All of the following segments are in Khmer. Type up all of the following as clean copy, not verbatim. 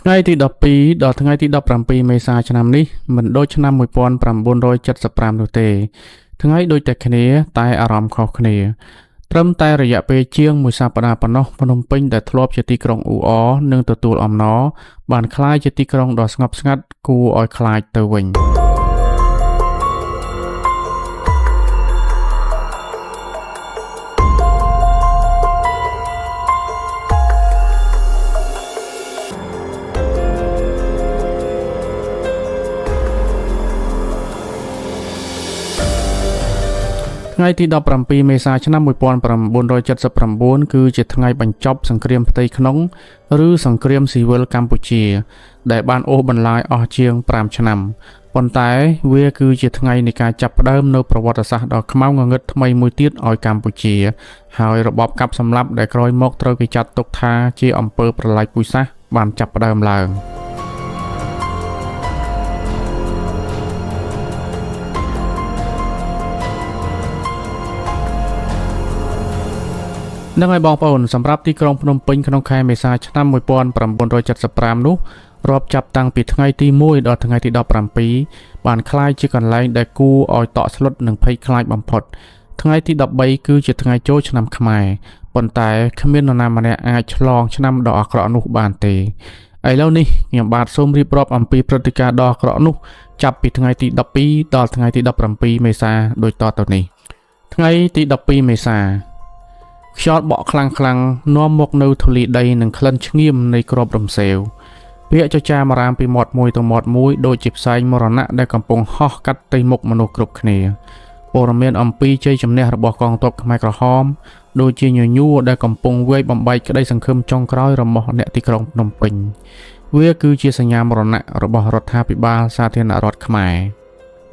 ថ្ងៃទី12ដល់ថ្ងៃទី17មេសាឆ្នាំនេះមិនដូចឆ្នាំ1975នោះទេថ្ងៃដូចតែគ្នាតែអារម្មណ៍ខុសគ្នាត្រឹមតែរយៈពេលជាងមួយសប្តាហ៍ប៉ុណ្ណោះភ្នំពេញដែលធ្លាប់ជាទីក្រុងអ៊ូអរនិងទទួលអំណរបានក្លាយជាទីក្រុងដ៏ស្ងប់ស្ងាត់គួរឲ្យខ្លាចទៅវិញថ្ងៃទី17មេសាឆ្នាំ1979គឺជាថ្ងៃបញ្ចប់សង្គ្រាមផ្ទៃក្នុងឬសង្គ្រាមស៊ីវិលកម្ពុជាដែលបានអូសបន្លាយអស់ជាង5ឆ្នាំប៉ុន្តែវាគឺជាថ្ងៃនៃការចាប់ផ្ដើមនូវប្រវត្តិសាស្ត្រដ៏ខ្មៅងងឹតថ្មីមួយទៀតឲ្យកម្ពុជាហើយរបបកាប់សម្លាប់ដែលក្រោយមកត្រូវគេចាត់ទុកថាជាអំពើប្រល័យពូជសាសន៍បានចាប់ផ្ដើមឡើងនឹងឲ្យបងប្អូនសម្រាប់ទីក្រុងភ្នំពេញក្នុងខែមេសាឆ្នាំ1975នោះរាប់ចាប់តាំងពីថ្ងៃទី1ដល់ថ្ងៃទី17បានក្លាយជាកន្លែងដែលគួរឲ្យតក់ស្លុតនិងភ័យខ្លាចបំផុតថ្ងៃទី13គឺជាថ្ងៃចូលឆ្នាំខ្មែរប៉ុន្តែគ្មាននរណាម្នាក់អាចឆ្លងឆ្នាំដ៏អាក្រក់នោះបានទេឥឡូវនេះខ្ញុំបាទសូមរៀបរាប់អំពីព្រឹត្តិការណ៍ដ៏អាក្រក់នោះចាប់ពីថ្ងៃទី12ដល់ថ្ងៃទី17មេសាដូចតទៅនេះថ្ងៃទី12មេសាខ្យល់បក់ខ្លាំងៗនាំមកនៅធូលីដីនិងក្លិនឆ្ងៀមនៃគ្រាប់រំសេវពាក្យចចាមរាមពីមាត់មួយទៅមាត់មួយដូចជាផ្សែងមរណៈដែលកំពុងហោះកាត់ទៅមុខមនុស្សគ្រប់គ្នាព័ត៌មានអំពីជ័យជំនះរបស់កងទ័ពខ្មែរក្រហមដូចជាញញួរដែលកំពុងវាយបំបែកក្តីសង្ឃឹមចុងក្រោយរបស់អ្នកទីក្រុងភ្នំពេញវាគឺជាសញ្ញាមរណៈរបស់រដ្ឋាភិបាលសាធារណរដ្ឋខ្មែរ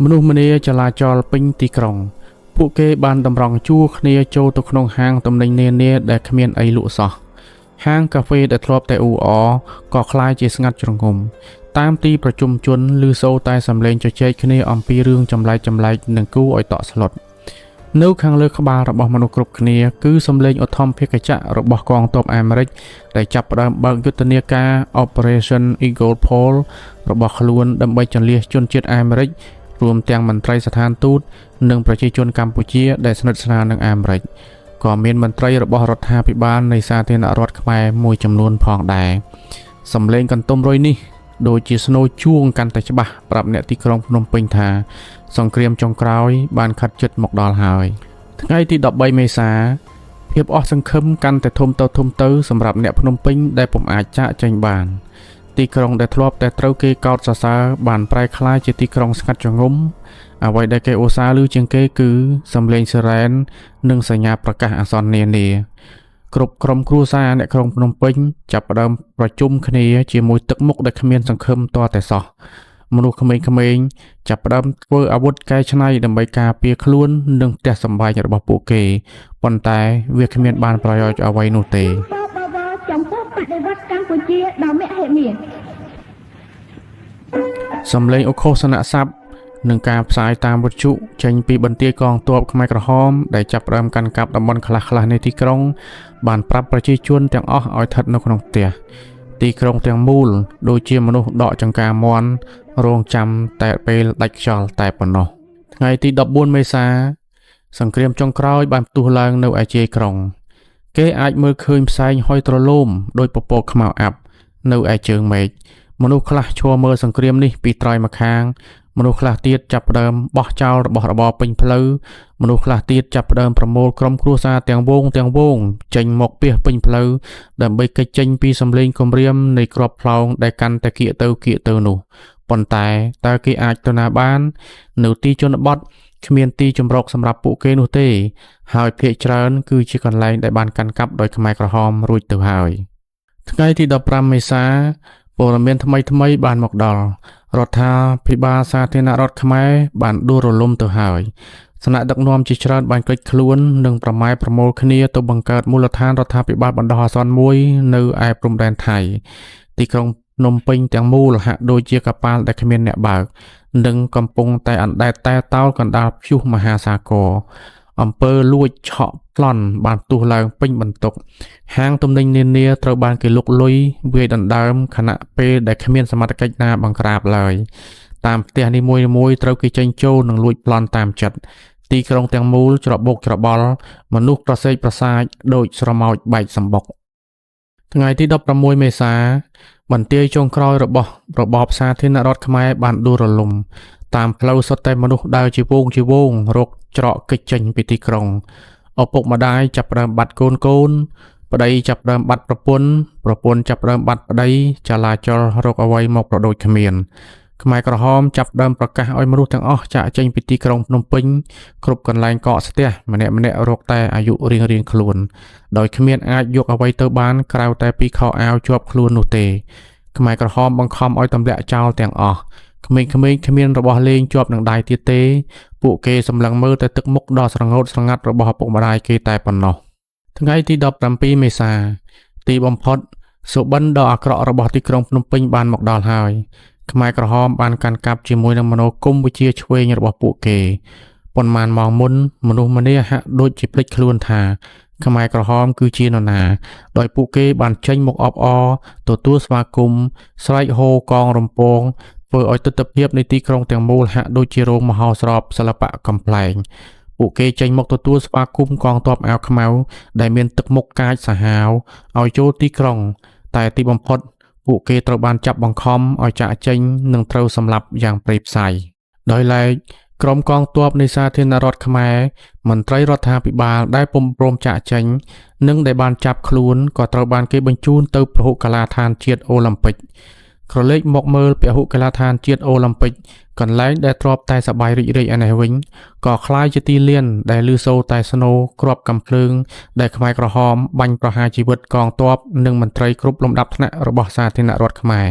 មនុស្សម្នាចលាចលពេញទីក្រុងពួកគេបានតម្រង់ជួរគ្នាចូលទៅក្នុងហាងទំនិញនានាដែលគ្មានអីលក់សោះហាងកាហ្វេដែលធ្លាប់តែអ៊ូអរក៏ក្លាយជាស្ងាត់ជ្រងំតាមទីប្រជុំជនឮសូរតែសំឡេងជជែកគ្នាអំពីរឿងចម្លែកនិងគួរឲ្យតក់ស្លុតនៅខាងលើក្បាលរបស់មនុស្សគ្រប់គ្នាគឺសំឡេងឧទ្ធម្ភាគចក្ររបស់កងទ័ពអាមេរិកដែលចាប់ផ្ដើមបើកយុទ្ធនាការ Operation Eagle Pole របស់ខ្លួនដើម្បីជន្លៀសជនជាតិអាមេរិករួមទាំងមន្ត្រីស្ថានទូតនិងប្រជាជនកម្ពុជាដែលស្និទ្ធស្នាលនឹងអាមេរិកក៏មានមន្ត្រីរបស់រដ្ឋាភិបាលនៃសាធារណរដ្ឋខ្មែរមួយចំនួនផងដែរសំឡេងកន្ទុំរុយនេះដូចជាស្នូរជួងកាន់តែច្បាស់ប្រាប់អ្នកទីក្រុងភ្នំពេញថាសង្គ្រាមចុងក្រោយបានខិតជិតមកដល់ហើយថ្ងៃទី13មេសាភាពអស់សង្ឃឹមកាន់តែធំទៅសម្រាប់អ្នកភ្នំពេញដែលពុំអាចចាកចេញបានទីក្រុងដែលធ្លាប់តែត្រូវគេកោតសរសើរបានប្រែក្លាយជាទីក្រុងស្ងាត់ជ្រងំអ្វីដែលគេឧស្សាហ៍ឮជាងគេគឺសំឡេងស៊ីរ៉ែននិងសញ្ញាប្រកាសអាសន្ននានាគ្រប់ក្រុមគ្រួសារអ្នកក្រុងភ្នំពេញចាប់ផ្ដើមប្រជុំគ្នាជាមួយទឹកមុខដែលគ្មានសង្ឃឹមតតែសោះមនុស្សក្មេងៗចាប់ផ្ដើមធ្វើអាវុធកែច្នៃដើម្បីការពារខ្លួននិងផ្ទះសម្បែងរបស់ពួកគេប៉ុន្តែវាគ្មានបានប្រយោជន៍អ្វីនោះទេចំពោះបដិវត្តកម្ពុជាដ៏មហិមាសំឡេងអូឃោសនៈស័ព្ទនិងការផ្សាយតាមវិទ្យុចេញពីបន្ទាយកងទ័ពខ្មែរក្រហមដែលចាប់ផ្ដើមកាន់កាប់តំបន់ខ្លះៗនៃទីក្រុងបានប្រាប់ប្រជាជនទាំងអស់ឲ្យស្ថិតនៅក្នុងផ្ទះទីក្រុងទាំងមូលដូចជាមនុស្សដកចង្ការមាន់រងចាំតែពេលដាច់ខ្យល់តែប៉ុណ្ណោះថ្ងៃទី14មេសាសង្គ្រាមចុងក្រោយបានផ្ទុះឡើងនៅឯជាយក្រុងគេអាចមើលឃើញផ្សែងហុយត្រឡោមដោយពពកខ្មៅអាប់នៅឯជើងមេឃមនុស្សខ្លះឈរមើលសង្គ្រាមនេះពីត្រើយម្ខាងមនុស្សខ្លះទៀតចាប់ផ្ដើមបោះចោលរបស់របរពេញផ្លូវមនុស្សខ្លះទៀតចាប់ផ្ដើមប្រមូលក្រុមគ្រួសារទាំងវងចេញមកពាសពេញផ្លូវដើម្បីគេចចេញពីសំឡេងគំរាមនៃគ្រាប់ផ្លោងដែលកាន់តែគៀកទៅនោះប៉ុន្តែតើគេអាចទៅណាបាននៅទីជនបទគ្មានទីជម្រកសម្រាប់ពួកគេនោះទេហើយភាគច្រើនគឺជាកន្លែងដែលបានកាន់កាប់ដោយខ្មែរក្រហមរួចទៅហើយថ្ងៃទី15មេសាព័ត៌មានថ្មីបានមកដល់រដ្ឋាភិបាលសាធារណរដ្ឋខ្មែរបានដួលរលំទៅហើយថ្នាក់ដឹកនាំជាច្រើនបានកិច្ចខ្លួននិងប្រម៉ែប្រមូលគ្នាទៅបង្កើតមូលដ្ឋានរដ្ឋាភិបាលបណ្ដោះអាសន្នមួយនៅឯព្រំដែនថៃទីក្រុងភ្នំពេញទាំងមូលហាក់ដូចជាកប៉ាល់ដែលគ្មានអ្នកបើកនិងកំពុងតែអណ្ដែតតែតោលកណ្ដាលព្យុះមហាសាគរ អំពើលួចឆក់ប្លន់បានទុះឡើងពេញបន្ទុកហាងទំនិញនានាត្រូវបានគេលុកលុយវាយដណ្ដើមខណៈពេលដែលគ្មានសមត្ថកិច្ចណាបង្ក្រាបឡើយតាមផ្ទះនីមួយៗត្រូវគេចេញចូលនិងលួចប្លន់តាមចិត្តទីក្រុងទាំងមូលច្របូកច្របល់មនុស្សប្រសេកប្រសាចដូចស្រមោចបែកសម្បុកថ្ងៃទី16មេសាបន្ទាយចុងក្រោយរបស់របបសាធារណរដ្ឋខ្មែរបានដួលរលំតាមផ្លូវសុទ្ធតែមនុស្សដើរជាវងរកច្រកគេចចេញពីទីក្រុងឪពុកម្ដាយចាប់ផ្ដើមបាត់កូនប្តីចាប់ផ្ដើមបាត់ប្រពន្ធចាប់ផ្ដើមបាត់ប្តីចលាចលរកអ្វីមកប្រដូចគ្មានខ្មែរក្រហមចាប់ផ្ដើមប្រកាសឲ្យមនុស្សទាំងអស់ចាកចេញពីទីក្រុងភ្នំពេញគ្រប់កន្លែងកកស្ទះម្នាក់រកតែអាយុរៀងខ្លួនដោយគ្មានអាចយកអ្វីទៅបានក្រៅតែពីខោអាវជាប់ខ្លួននោះទេខ្មែរក្រហមបង្ខំឲ្យទម្លាក់ចោលទាំងអស់ក្មេងៗគ្មានរបស់លេងជាប់នឹងដៃទៀតទេពួកគេសម្លឹងមើលតែទឹកមុខដ៏ស្រងោតស្រងាត់របស់ឪពុកម្ដាយគេតែប៉ុណ្ណោះថ្ងៃទី17មេសាទីបំផុតសុបិនដ៏អាក្រក់របស់ទីក្រុងភ្នំពេញបានមកដល់ហើយខ្មែរក្រហមបានកាន់កាប់ជាមួយនឹងមនោគមវិជ្ជាឆ្វេងរបស់ពួកគេប៉ុន្មានម៉ោងមុនមនុស្សម្នាហាក់ដូចជាភ្លេចខ្លួនថាខ្មែរក្រហមគឺជានរណាដោយពួកគេបានចេញមកអបអរទទួលស្វាគមន៍ស្រែកហូកងរំពងធ្វើឲ្យទស្សនវិជ្ជានៃទីក្រុងទាំងមូលហាក់ដូចជារោងមហោស្រពសិល្បៈកំប្លែងពួកគេចេញមកទទួលស្វាគមន៍កងទ័ពអាវខ្មៅដែលមានទឹកមុខកាចសាហាវឲ្យចូលទីក្រុងតែទីបំផុតពួកគេត្រូវបានចាប់បង្ខំឲ្យចាកចេញនិងត្រូវសម្លាប់យ៉ាងព្រៃផ្សៃដោយឡែកក្រុមកងទ័ពនៃសាធារណរដ្ឋខ្មែរមន្ត្រីរដ្ឋាភិបាលដែលពុំព្រមចាកចេញនិងដែលបានចាប់ខ្លួនក៏ត្រូវបានគេបញ្ជូនទៅពហុកីឡដ្ឋានជាតិអូឡ িম্প ិកក្រឡេកមកមើលពហុកីឡដ្ឋានជាតិអូឡ িম্প ិកកន្លែងដែលទ្រាំតែសប្បាយរីករាយឯនេះវិញក៏คล้ายជាទីលានដែលលឺសូរតែស្នូគ្រាប់កាំភ្លើងដែលខ្មែរក្រហមបាញ់ប្រហារជីវិតកងទ័ពនិងមន្ត្រីគ្រប់លំដាប់ថ្នាក់របស់សាធារណរដ្ឋខ្មែរ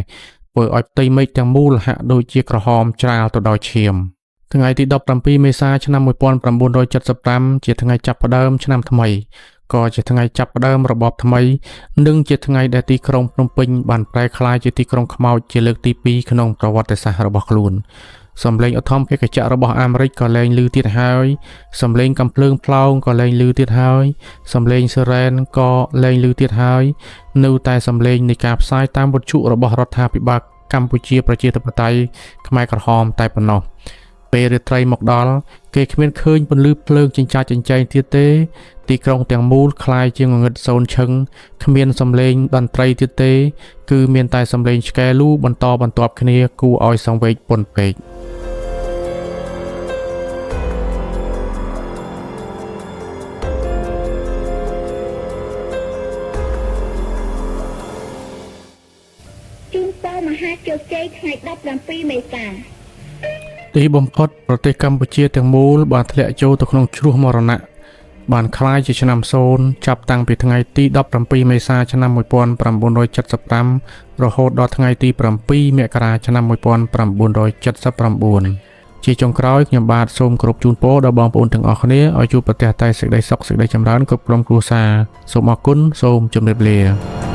ធ្វើឲ្យផ្ទៃមេឃទាំងមូលហាក់ដូចជាក្រហមច្រាលទៅដោយឈាមថ្ងៃទី17មេសាឆ្នាំ1975ជាថ្ងៃចាប់ផ្ដើមឆ្នាំថ្មីក៏ជាថ្ងៃចាប់ផ្ដើមរបបថ្មីនិងជាថ្ងៃដែលទីក្រុងភ្នំពេញបានប្រែក្លាយជាទីក្រុងខ្មោចជាលើកទី2ក្នុងប្រវត្តិសាស្ត្ររបស់ខ្លួនសំឡេងអធិមភេកជ្ជៈរបស់អាមេរិកក៏លែងឮទៀតហើយសំឡេងកាំភ្លើងផ្លោងក៏លែងឮទៀតហើយសំឡេងស៊ីរ៉ែនក៏លែងឮទៀតហើយនៅតែសំឡេងនៃការផ្សាយតាមវិទ្យុរបស់រដ្ឋាភិបាលកម្ពុជាប្រជាធិបតេយ្យខ្មែរក្រហមតែប៉ុណ្ណោះពេលរាត្រីមកដល់គេគ្មានឃើញពន្លឺភ្លើងចិញ្ចាចចិញ្ចែងទៀតទេទីក្រុងទាំងមូលคล้ายជាងងឹតសូនឈឹងគ្មានសំឡេងតន្ត្រីទៀតទេគឺមានតែសំឡេងឆ្កែលូបន្តបន្ទាប់គ្នាគួរឲ្យសង្វេគពន់ពេកជូនពរមហាជោគជ័យថ្ងៃ17មេសាទីបំផុតប្រទេសកម្ពុជាទាំងមូលបានធ្លាក់ចូលទៅក្នុងជ្រោះមរណៈបានคล้ายជាឆ្នាំសូន្យចាប់តាំងពីថ្ងៃទី17មេសាឆ្នាំ1975រហូតដល់ថ្ងៃទី7មករាឆ្នាំ1979ជាចុងក្រោយខ្ញុំបាទសូមគោរពជូនពរដល់បងប្អូនទាំងអស់គ្នាឲ្យជួបប្រទះតែសេចក្តីសុខសេចក្តីចម្រើនគ្រប់ក្រុមគ្រួសារសូមអរគុណសូមជម្រាបលា